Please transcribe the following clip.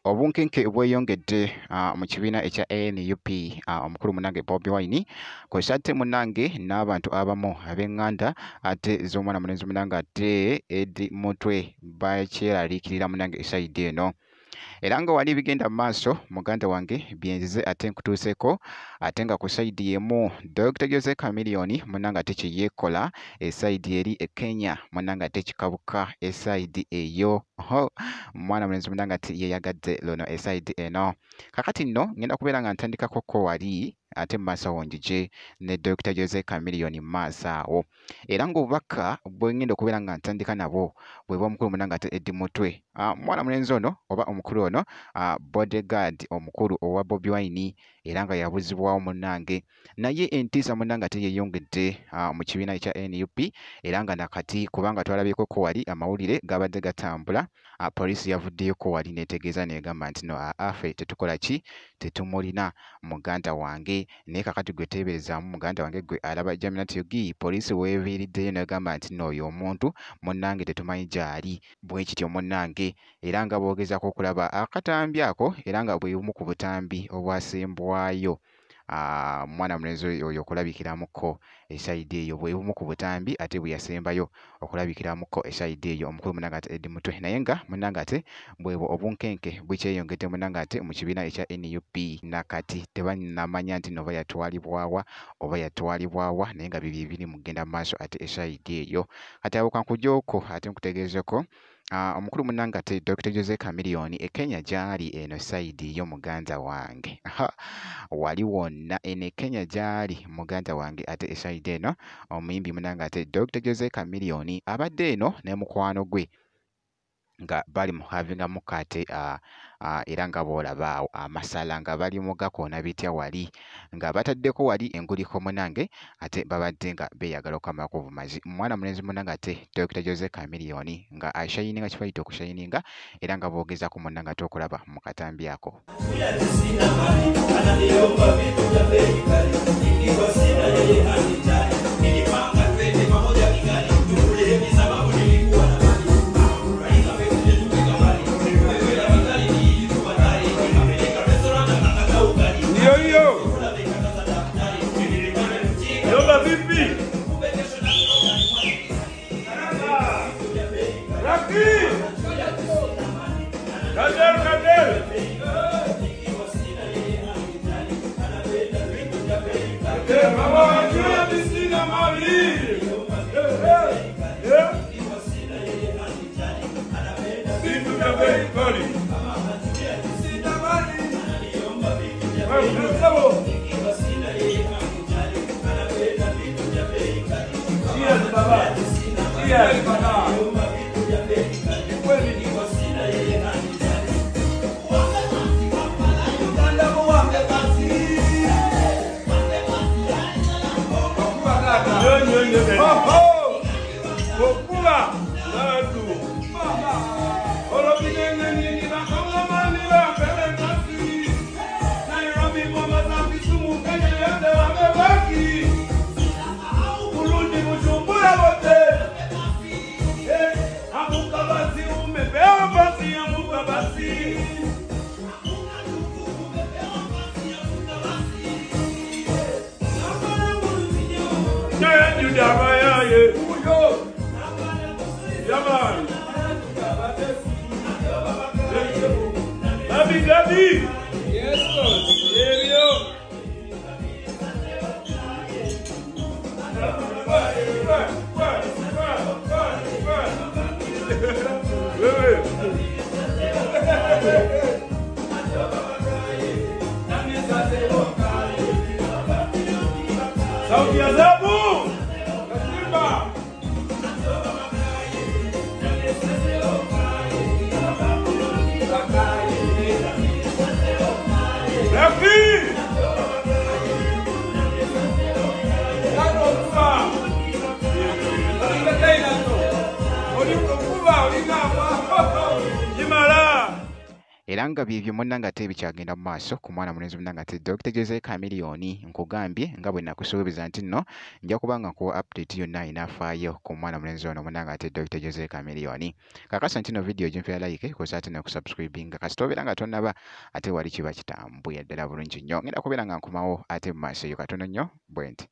Obunkenke bweyongedde mu kibiina ekya NUP omukulu munange Bobi Wine kw'ossa ate munange n'abantu abamu ab'eŋŋanda ate z'omwana mulenzi munange ate Eddie Mutwe bakyeraliikirira munange esayidi eno. Era nga wali bigenda mu maaso muganda wange byenzize ate nkutuuseeko ate nga ku sayidi yemu Dr. Jose Chameleone munange ate kye yeekola esayidi eri e Kenya munange ate kikabuka esayidi eyo mwana mulenzi munange ate yeeyagadde lono esayidi eno. Kakati nno ngenda kubeera nga ntandikako ko wali ate mu maaso awo njije ne Dr. Jose Chameleone mu maaso awo. Era ng'obubaka bwe ngenda okubeera nga ntandika nabo bwe bw'omukulu munange ate Eddie Mutwe. Mwana mulenzi ono oba omukulu ono bodyguard omukulu owa Bobi Wine era nga yabuzibwawo munange naye entiisa munange ate yeeyongedde mu kibiina ekya NUP era nga nakati kubanga twalabyeko ko wali amawulire gabadde gatambula poliisi yavuddeyo ko wali neetegeeza negamba nti no afe tetukola ki tetumulina muganda wange naye kakati gwe teeberezaamu muganda wange gwe alaba Jaminat Yogi poliisi weeviiriddeyo negamba nti no oyo omuntu munnange tetumanyi gy'ali bwe kityo munnange era nga boogezako okulaba akatambi ako era nga bwe bumu ku butambi obwasimbwayo mwana mulenzi oyo okulabikiramuko esayidi eyo bwe bumu ku butambi ate bwe yasembayo okulabikiramuko esayidi eyo omukulu munange ate Eddie Mutwe naye nga munange ate bwebwo obunkenke bukyeyongedde munange ate mu kibiina ekya NUP nakati tebannamanya nti noba yatwalibwawa oba yatwalibwawa naye nga bibyo ebiri mu kugenda mu maaso ate esayidi eyo. Kati abo kankugyoko ate nkutegeezeko omukulu munange ate Dr. Jose Chameleone e Kenya gyali eno sayidi yo muganda wange wali wonna ene Kenya gyali muganda wange ate esayidi eno omuyimbi munange ate Dr. Jose Chameleone abadde eno ne mukwano gwe nga bali mu havinga mukate era nga boolaba amasala nga bali mu gakoona bitya wali nga bataddeko wali enguliko munange ate babadde nga beeyagala okukamako bumazi. Mwana mulenzi munange ate Dr. Jose Chameleone nga ashayininga kibayita okushayininga era nga boogeza ku munange ate okulaba mu katambi ako. era nga byebyo munnange ate bikyagenda mu maaso ku mwana mulenzi munnange ate Dr. Jose Chameleone nkugambye nga bwe nakusuubiza nti nno nja kubanga nkuwa update yonna inaafaayo ku mwana mulenzi ono munnange ate Dr. Jose Chameleone. Kakasa nti no video gyenfera like kosa ate n'okusubscribinga kasita obeera nga tonnaba ate wali kiba kitambuya ddala bulungi nnyo ngenda kubeera nga nkomawo ate mu maaso eyo katono nnyo bwe nti